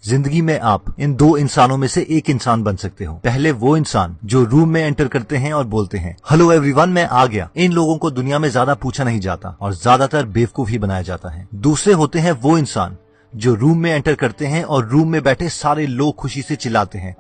जिंदगी में आप इन दो इंसानों में से एक इंसान बन सकते हो। पहले वो इंसान जो रूम में एंटर करते हैं और बोलते हैं हेलो एवरीवन, मैं आ गया। इन लोगों को दुनिया में ज्यादा पूछा नहीं जाता और ज्यादातर बेवकूफ ही बनाया जाता है। दूसरे होते हैं वो इंसान जो रूम में एंटर करते हैं और रूम में बैठे सारे लोग खुशी से चिल्लाते हैं,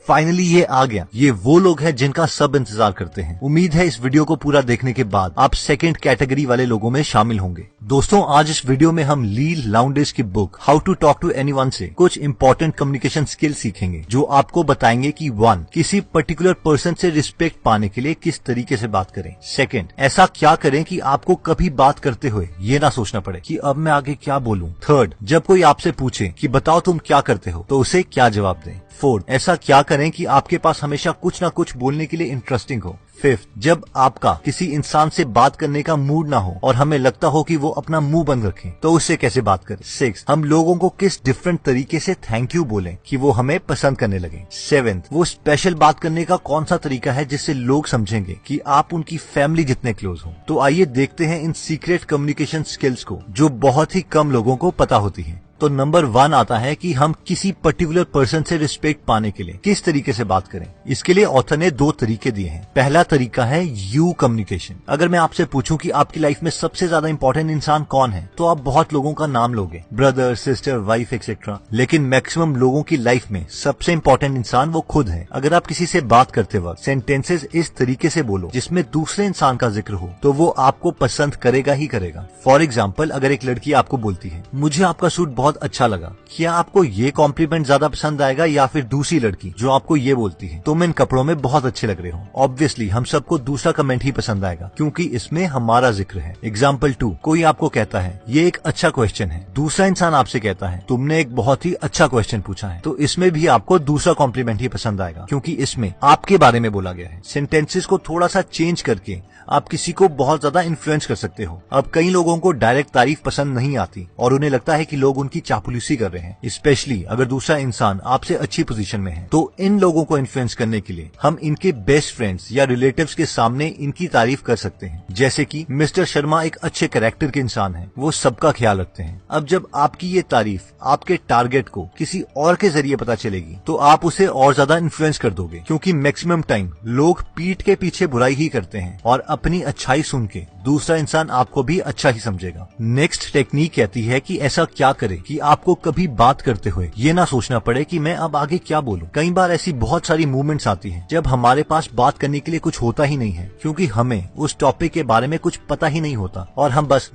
फाइनली ये आ गया। ये वो लोग हैं जिनका सब इंतजार करते हैं। उम्मीद है इस वीडियो को पूरा देखने के बाद आप सेकंड कैटेगरी वाले लोगों में शामिल होंगे। दोस्तों, आज इस वीडियो में हम ली लाउंडेज की book how to talk to anyone से कुछ इंपॉर्टेंट कम्युनिकेशन स्किल सीखेंगे जो आपको बताएंगे कि 1. किसी पर्टिकुलर पर्सन से रिस्पेक्ट पाने के लिए किस तरीके से बात करें। 2. ऐसा क्या करें कि आपको कभी बात करते हुए ये ना सोचना पड़े कि अब मैं आगे क्या बोलूं। 3. जब कोई आपसे पूछे कि बताओ तुम क्या करते हो तो उसे क्या जवाब दें। 4. ऐसा क्या करें कि आपके पास हमेशा कुछ ना कुछ बोलने के लिए इंटरेस्टिंग हो। 5. जब आपका किसी इंसान से बात करने का मूड ना हो और हमें लगता हो कि वो अपना मुंह बंद रखें तो उससे कैसे बात करें। 6. हम लोगों को किस डिफरेंट तरीके से थैंक यू बोलें कि वो हमें पसंद करने लगे। 7. वो स्पेशल बात करने का कौन सा तरीका है जिससे लोग समझेंगे कि आप उनकी फैमिली जितने क्लोज हो। तो आइए देखते हैं इन सीक्रेट कम्युनिकेशन स्किल्स को जो बहुत ही कम लोगों को पता होती है। तो नंबर 1 आता है कि हम किसी पर्टिकुलर पर्सन से रिस्पेक्ट पाने के लिए किस तरीके से बात करें। इसके लिए ऑथर ने 2 तरीके दिए हैं। पहला तरीका है यू कम्युनिकेशन। अगर मैं आपसे पूछूं कि आपकी लाइफ में सबसे ज्यादा इंपॉर्टेंट इंसान कौन है तो आप बहुत लोगों का नाम लोगे, ब्रदर, सिस्टर, वाइफ एक्सेट्रा। लेकिन मैक्सिमम लोगों की लाइफ में सबसे इंपॉर्टेंट इंसान वो खुद है। अगर आप किसी से बात करते वक्त सेंटेंसेस इस तरीके से बोलो जिसमें दूसरे इंसान का जिक्र हो तो वो आपको पसंद करेगा ही करेगा। फॉर एग्जाम्पल, अगर एक लड़की आपको बोलती है मुझे आपका सूट बहुत अच्छा लगा, क्या आपको ये कॉम्प्लीमेंट ज्यादा पसंद आएगा या फिर दूसरी लड़की जो आपको ये बोलती है तुम इन कपड़ों में बहुत अच्छे लग रहे हो। ऑब्वियसली हम सबको दूसरा कमेंट ही पसंद आएगा क्योंकि इसमें हमारा जिक्र है। एग्जाम्पल 2, कोई आपको कहता है ये एक अच्छा क्वेश्चन है, दूसरा इंसान आपसे कहता है तुमने एक बहुत ही अच्छा क्वेश्चन पूछा है, तो इसमें भी आपको दूसरा कॉम्प्लीमेंट ही पसंद आएगा क्योंकि इसमें आपके बारे में बोला गया है। सेंटेंसेस को थोड़ा सा चेंज करके आप किसी को बहुत ज्यादा इन्फ्लुएंस कर सकते हो। अब कई लोगों को डायरेक्ट तारीफ पसंद नहीं आती और उन्हें लगता है कि लोग उनकी चापलूसी कर रहे हैं, स्पेशली अगर दूसरा इंसान आपसे अच्छी पोजीशन में है। तो इन लोगों को इन्फ्लुएंस करने के लिए हम इनके बेस्ट फ्रेंड्स या रिलेटिव्स के सामने इनकी तारीफ कर सकते हैं, जैसे कि मिस्टर शर्मा एक अच्छे कैरेक्टर के इंसान हैं, वो सबका ख्याल रखते हैं। अब जब आपकी ये तारीफ आपके टारगेट को किसी और के जरिए पता चलेगी तो आप उसे और ज्यादा इन्फ्लुएंस कर दोगे क्योंकि मैक्सिमम टाइम लोग पीठ के पीछे बुराई ही करते हैं और अपनी अच्छाई सुन के दूसरा इंसान आपको भी अच्छा ही समझेगा। नेक्स्ट टेक्निक कहती है कि ऐसा क्या करें कि आपको कभी बात करते हुए ये ना सोचना पड़े कि मैं अब आगे क्या बोलूं। कई बार ऐसी बहुत सारी मूवमेंट्स आती हैं जब हमारे पास बात करने के लिए कुछ होता ही नहीं है क्योंकि हमें उस टॉपिक के बारे में कुछ पता ही नहीं होता और हम बस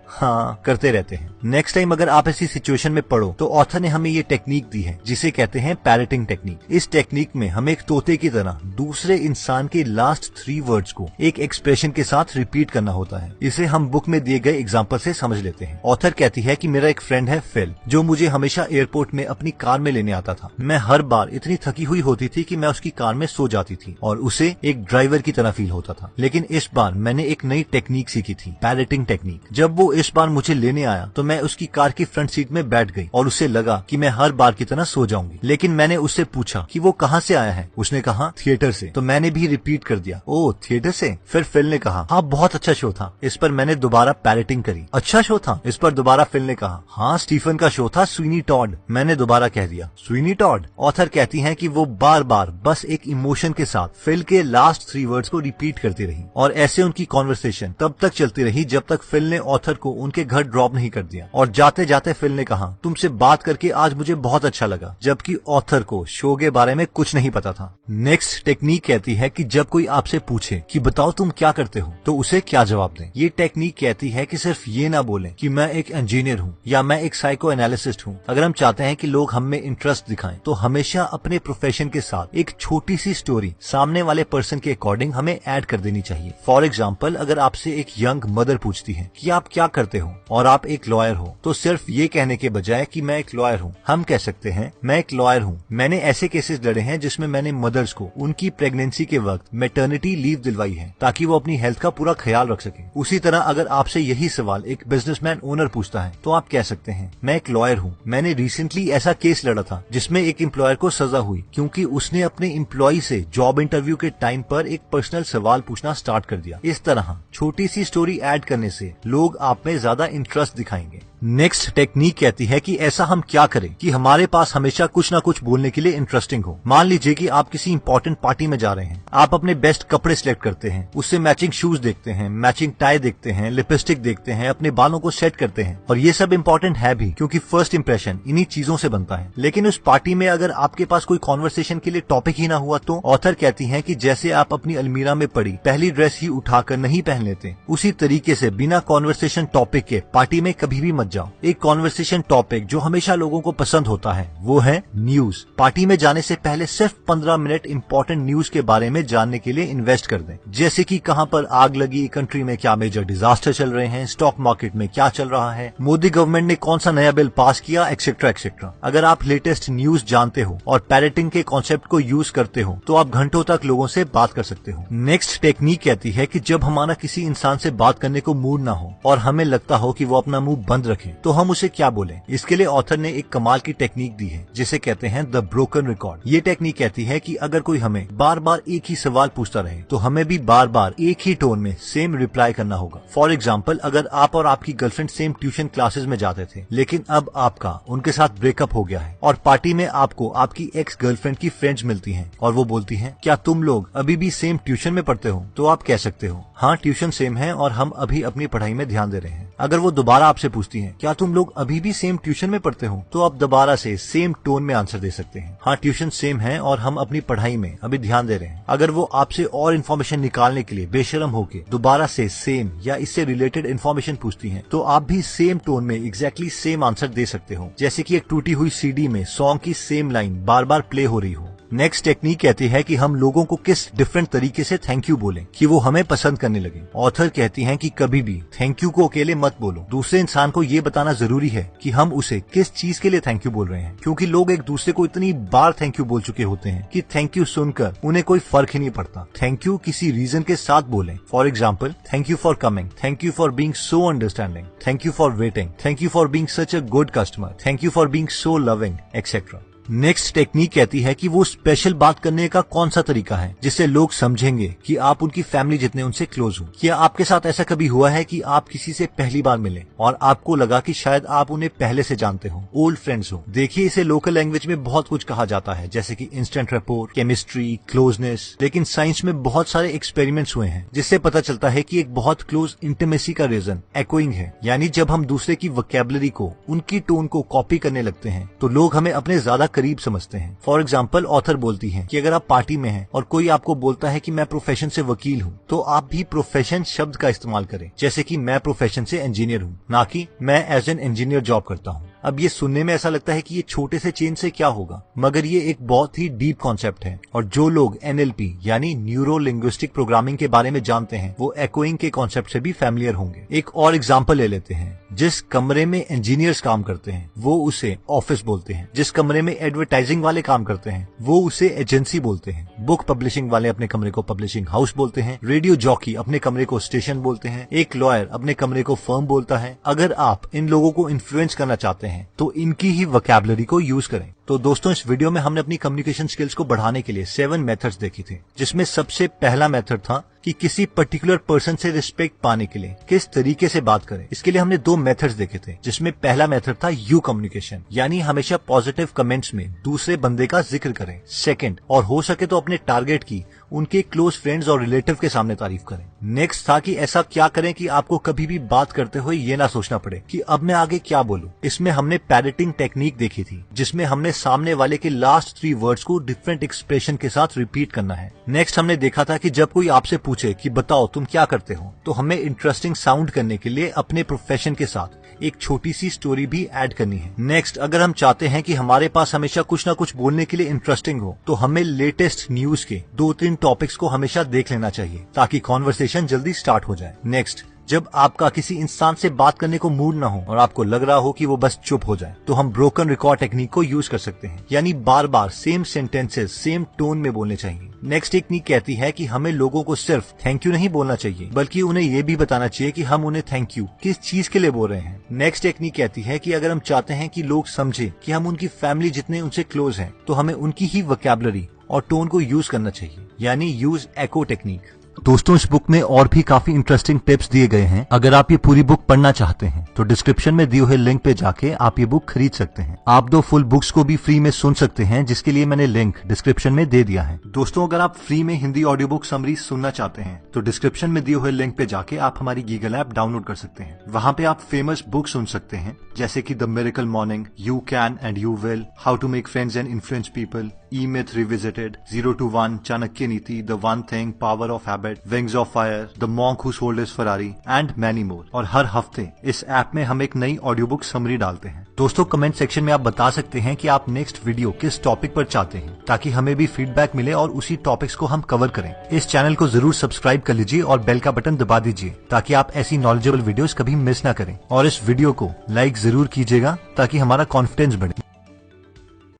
हाँ करते रहते हैं। नेक्स्ट टाइम अगर आप ऐसी सिचुएशन में पड़ो तो ऑथर ने हमें ये टेक्निक दी है जिसे कहते हैं पैरेटिंग टेक्निक। इस टेक्निक में हम एक तोते की तरह दूसरे इंसान के लास्ट 3 वर्ड्स को एक एक्सप्रेशन के साथ रिपीट करना होता है। इसे हम बुक में दिए गए एग्जांपल से समझ लेते हैं। ऑथर कहती है कि मेरा एक फ्रेंड है फिल जो मुझे हमेशा एयरपोर्ट में अपनी कार में लेने आता था। मैं हर बार इतनी थकी हुई होती थी कि मैं उसकी कार में सो जाती थी और उसे एक ड्राइवर की तरह फील होता था। लेकिन इस बार मैंने एक नई टेक्निक सीखी थी, पैरेटिंग टेक्निक। जब वो इस बार मुझे लेने आया तो मैं उसकी कार की फ्रंट सीट में बैठ गई और उसे लगा कि मैं हर बार की तरह सो जाऊंगी। लेकिन मैंने उससे पूछा कि वो कहाँ से आया है। उसने कहा थिएटर से। तो मैंने भी रिपीट कर दिया, ओ थिएटर से। फिर फिल ने कहा हाँ बहुत अच्छा शो था। इस पर मैंने दोबारा पैरेटिंग करी, अच्छा शो था। इस पर दोबारा फिल ने कहा हाँ स्टीफन का शो था स्वीनी टॉड। मैंने दोबारा कह दिया स्वीनी टॉड। ऑथर कहती हैं कि वो बार बार बस एक इमोशन के साथ फिल के लास्ट 3 वर्ड्स को रिपीट करती रही और ऐसे उनकी कॉन्वर्सेशन तब तक चलती रही जब तक फिल ने ऑथर को उनके घर ड्रॉप नहीं कर दिया। और जाते जाते फिल ने कहा तुमसे बात करके आज मुझे बहुत अच्छा लगा, जबकि ऑथर को शो के बारे में कुछ नहीं पता था। नेक्स्ट टेक्निक कहती है कि जब कोई आपसे पूछे कि बताओ तुम क्या करते हो तो उसे क्या जवाब दें। ये टेक्निक कहती है कि सिर्फ ये ना बोलें कि मैं एक इंजीनियर हूँ या मैं एक साइको एनालिसिस्ट हूँ। अगर हम चाहते हैं कि लोग हम में इंटरेस्ट दिखाएं तो हमेशा अपने प्रोफेशन के साथ एक छोटी सी स्टोरी सामने वाले पर्सन के अकॉर्डिंग हमें ऐड कर देनी चाहिए। फॉर एग्जाम्पल, अगर आपसे एक यंग मदर पूछती है कि आप क्या करते हो और आप एक लॉयर हो तो सिर्फ ये कहने के बजाय कि मैं एक लॉयर हूँ हम कह सकते हैं मैं एक लॉयर हूँ, मैंने ऐसे केसेस लड़े हैं जिसमें मैंने मदर्स को उनकी प्रेगनेंसी के वक्त मैटरनिटी लीव दिलवाई है ताकि वो अपनी हेल्थ का पूरा ख्याल रख सके। उसी तरह अगर आपसे यही सवाल एक बिजनेसमैन ओनर पूछता है तो आप कह सकते हैं मैं एक लॉयर हूँ, मैंने रिसेंटली ऐसा केस लड़ा था जिसमें एक एम्प्लॉयर को सजा हुई क्योंकि उसने अपने एम्प्लॉय से जॉब इंटरव्यू के टाइम पर एक पर्सनल सवाल पूछना स्टार्ट कर दिया। इस तरह छोटी सी स्टोरी ऐड करने से लोग आप में ज्यादा इंटरेस्ट दिखाएंगे। नेक्स्ट टेक्निक कहती है कि ऐसा हम क्या करें कि हमारे पास हमेशा कुछ ना कुछ बोलने के लिए इंटरेस्टिंग हो। मान लीजिए कि आप किसी इंपॉर्टेंट पार्टी में जा रहे हैं, आप अपने बेस्ट कपड़े सिलेक्ट करते हैं, उससे मैचिंग शूज देखते हैं, मैचिंग टाई देखते हैं, लिपस्टिक देखते हैं, अपने बालों को सेट करते हैं, और ये सब इंपॉर्टेंट है भी क्योंकि फर्स्ट इंप्रेशन इन्हीं चीजों से बनता है। लेकिन उस पार्टी में अगर आपके पास कोई कॉन्वर्सेशन के लिए टॉपिक ही ना हुआ तो ऑथर कहती है कि जैसे आप अपनी अलमीरा में पड़ी पहली ड्रेस ही उठाकर नहीं पहन लेते, उसी तरीके से बिना कॉन्वर्सेशन टॉपिक के पार्टी में कभी भी मत जाओ। एक कॉन्वर्सेशन टॉपिक जो हमेशा लोगों को पसंद होता है वो है न्यूज। पार्टी में जाने से पहले सिर्फ 15 मिनट इंपॉर्टेंट न्यूज के बारे में जानने के लिए इन्वेस्ट कर दें, जैसे कि कहां पर आग लगी, कंट्री में क्या मेजर डिजास्टर चल रहे हैं, स्टॉक मार्केट में क्या चल रहा है, मोदी गवर्नमेंट ने कौन सा नया बिल पास किया, एक्सेट्रा एक्सेट्रा। अगर आप लेटेस्ट न्यूज जानते हो और पैरेटिंग के कॉन्सेप्ट को यूज करते हो तो आप घंटों तक लोगों से बात कर सकते हो। नेक्स्ट टेक्निक कहती है कि जब हमारा किसी इंसान से बात करने को मूड ना हो और हमें लगता हो कि वो अपना मुंह बंद रखे तो हम उसे क्या बोलें। इसके लिए ऑथर ने एक कमाल की टेक्निक दी है जिसे कहते हैं द ब्रोकन रिकॉर्ड। ये टेक्निक कहती है कि अगर कोई हमें बार बार एक ही सवाल पूछता रहे तो हमें भी बार बार एक ही टोन में सेम रिप्लाई करना होगा। फॉर एग्जाम्पल, अगर आप और आपकी गर्लफ्रेंड सेम ट्यूशन क्लासेस में जाते थे लेकिन अब आपका उनके साथ ब्रेकअप हो गया है और पार्टी में आपको आपकी एक्स गर्लफ्रेंड की फ्रेंड्स मिलती हैं और वो बोलती हैं क्या तुम लोग अभी भी सेम ट्यूशन में पढ़ते हो, तो आप कह सकते हो हाँ ट्यूशन सेम है और हम अभी अपनी पढ़ाई में ध्यान दे रहे हैं। अगर वो दोबारा आपसे पूछती हैं क्या तुम लोग अभी भी सेम ट्यूशन में पढ़ते हो, तो आप दोबारा से सेम टोन में आंसर दे सकते हैं हाँ ट्यूशन सेम है और हम अपनी पढ़ाई में अभी ध्यान दे रहे हैं। अगर वो आपसे और इन्फॉर्मेशन निकालने के लिए बेशरम होके दोबारा से सेम या इससे रिलेटेड इन्फॉर्मेशन पूछती हैं तो आप भी सेम टोन में एग्जैक्टली सेम आंसर दे सकते हो, जैसे कि एक टूटी हुई सीडी में सॉन्ग की सेम लाइन बार बार प्ले हो रही हो। नेक्स्ट टेक्निक कहती है कि हम लोगों को किस डिफरेंट तरीके से थैंक यू बोलें कि वो हमें पसंद करने लगे। ऑथर कहती हैं कि कभी भी थैंक यू को अकेले मत बोलो, दूसरे इंसान को ये बताना जरूरी है कि हम उसे किस चीज के लिए थैंक यू बोल रहे हैं, क्योंकि लोग एक दूसरे को इतनी बार थैंक यू बोल चुके होते हैं कि थैंक यू सुनकर उन्हें कोई फर्क ही नहीं पड़ता। थैंक यू किसी रीजन के साथ बोलें। For example, thank you for coming, thank you for being so understanding, thank you for waiting, thank you for being such a good customer, thank you for being so loving, etcetera. Next technique कहती है कि वो special बात करने का कौन सा तरीका है जिससे लोग समझेंगे कि आप उनकी फैमिली जितने उनसे क्लोज हो। क्या आपके साथ ऐसा कभी हुआ है कि आप किसी से पहली बार मिले और आपको लगा कि शायद आप उन्हें पहले से जानते हो, ओल्ड फ्रेंड्स हो। देखिए, इसे लोकल लैंग्वेज में बहुत कुछ कहा जाता है जैसे कि इंस्टेंट रैपोर, केमिस्ट्री, क्लोजनेस। लेकिन साइंस में बहुत सारे एक्सपेरिमेंट्स हुए हैं जिससे पता चलता है कि एक बहुत क्लोज इंटीमेसी का रीजन एकोइंग है, यानी जब हम दूसरे की वोकैबुलरी को, उनकी टोन को कॉपी करने लगते हैं तो लोग हमें अपने ज्यादा करीब समझते हैं। फॉर एग्जाम्पल, ऑथर बोलती है कि अगर आप पार्टी में हैं और कोई आपको बोलता है कि मैं प्रोफेशन से वकील हूँ, तो आप भी प्रोफेशन शब्द का इस्तेमाल करें, जैसे कि मैं प्रोफेशन से इंजीनियर हूँ, ना कि मैं एज एन इंजीनियर जॉब करता हूँ। अब ये सुनने में ऐसा लगता है कि ये छोटे से चेंज से क्या होगा, मगर ये एक बहुत ही डीप कॉन्सेप्ट है और जो लोग NLP यानी न्यूरो लिंग्विस्टिक प्रोग्रामिंग के बारे में जानते हैं वो एकोइंग के कॉन्सेप्ट से भी फैमिलियर होंगे। एक और एग्जांपल ले लेते हैं। जिस कमरे में इंजीनियर्स काम करते हैं वो उसे ऑफिस बोलते हैं, जिस कमरे में एडवर्टाइजिंग वाले काम करते हैं वो उसे एजेंसी बोलते हैं, बुक पब्लिशिंग वाले अपने कमरे को पब्लिशिंग हाउस बोलते हैं, रेडियो जॉकी अपने कमरे को स्टेशन बोलते हैं, एक लॉयर अपने कमरे को फर्म बोलता है। अगर आप इन लोगों को इन्फ्लुएंस करना चाहते हैं तो इनकी ही वोकैबुलरी को यूज करें। तो दोस्तों, इस वीडियो में हमने अपनी कम्युनिकेशन स्किल्स को बढ़ाने के लिए 7 मेथड्स देखे थे, जिसमें सबसे पहला मेथड था कि किसी पर्टिकुलर पर्सन से रिस्पेक्ट पाने के लिए किस तरीके से बात करें। इसके लिए हमने 2 मेथड्स देखे थे, जिसमें पहला मेथड था यू कम्युनिकेशन, यानी हमेशा पॉजिटिव कमेंट्स में दूसरे बंदे का जिक्र करें। सेकंड, और हो सके तो अपने टारगेट की उनके क्लोज फ्रेंड्स और रिलेटिव के सामने तारीफ करें। नेक्स्ट था कि ऐसा क्या करें कि आपको कभी भी बात करते हुए ये ना सोचना पड़े कि अब मैं आगे क्या बोलूं। इसमें हमने पैरेटिंग टेक्निक देखी थी, जिसमें हमने सामने वाले के लास्ट 3 वर्ड्स को डिफरेंट एक्सप्रेशन के साथ रिपीट करना है। नेक्स्ट हमने देखा था कि जब कोई आपसे पूछे कि बताओ तुम क्या करते हो, तो हमें इंटरेस्टिंग साउंड करने के लिए अपने प्रोफेशन के साथ एक छोटी सी स्टोरी भी ऐड करनी है। नेक्स्ट, अगर हम चाहते हैं कि हमारे पास हमेशा कुछ ना कुछ बोलने के लिए इंटरेस्टिंग हो, तो हमें लेटेस्ट न्यूज के 2-3 टॉपिक्स को हमेशा देख लेना चाहिए ताकि कॉन्वर्सेशन जल्दी स्टार्ट हो जाए। नेक्स्ट, जब आपका किसी इंसान से बात करने को मूड ना हो और आपको लग रहा हो कि वो बस चुप हो जाए, तो हम ब्रोकन रिकॉर्ड टेक्निक को यूज कर सकते हैं, यानी बार बार सेम सेंटेंसेस सेम टोन में बोलने चाहिए। नेक्स्ट टेक्निक कहती है कि हमें लोगों को सिर्फ थैंक यू नहीं बोलना चाहिए, बल्कि उन्हें ये भी बताना चाहिए कि हम उन्हें थैंक यू किस चीज के लिए बोल रहे हैं। नेक्स्ट टेक्निक कहती है कि अगर हम चाहते हैं कि लोग समझे कि हम उनकी फैमिली जितने उनसे क्लोज हैं, तो हमें उनकी ही वोकैबुलरी और टोन को यूज करना चाहिए, यानी यूज एको टेक्निक। दोस्तों इस बुक में और भी काफी इंटरेस्टिंग टिप्स दिए गए हैं। अगर आप ये पूरी बुक पढ़ना चाहते हैं तो डिस्क्रिप्शन में दिए हुए लिंक पे जाके आप ये बुक खरीद सकते हैं। आप 2 फुल बुक्स को भी फ्री में सुन सकते हैं, जिसके लिए मैंने लिंक डिस्क्रिप्शन में दे दिया है। दोस्तों अगर आप फ्री में हिंदी ऑडियो बुक समरी सुनना चाहते हैं तो डिस्क्रिप्शन में दिए हुए लिंक पे जाके आप हमारी गीगल ऐप डाउनलोड कर सकते हैं। वहाँ पे आप फेमस बुक सुन सकते हैं जैसे कि the miracle morning, you can and you will, how to make friends and influence people, E myth revisited, 0 to 1, Chanakya Niti, the one thing, power of habit, wings of fire, the monk who sold his Ferrari and many more. और हर हफ्ते इस app में हम एक नई audio book summary डालते हैं। दोस्तों कमेंट सेक्शन में आप बता सकते हैं कि आप नेक्स्ट वीडियो किस टॉपिक पर चाहते हैं, ताकि हमें भी फीडबैक मिले और उसी टॉपिक्स को हम कवर करें। इस चैनल को जरूर सब्सक्राइब कर लीजिए और बेल का बटन दबा दीजिए ताकि आप ऐसी नॉलेजेबल वीडियोस कभी मिस ना करें। और इस वीडियो को लाइक जरूर कीजिएगा ताकि हमारा कॉन्फिडेंस बढ़े।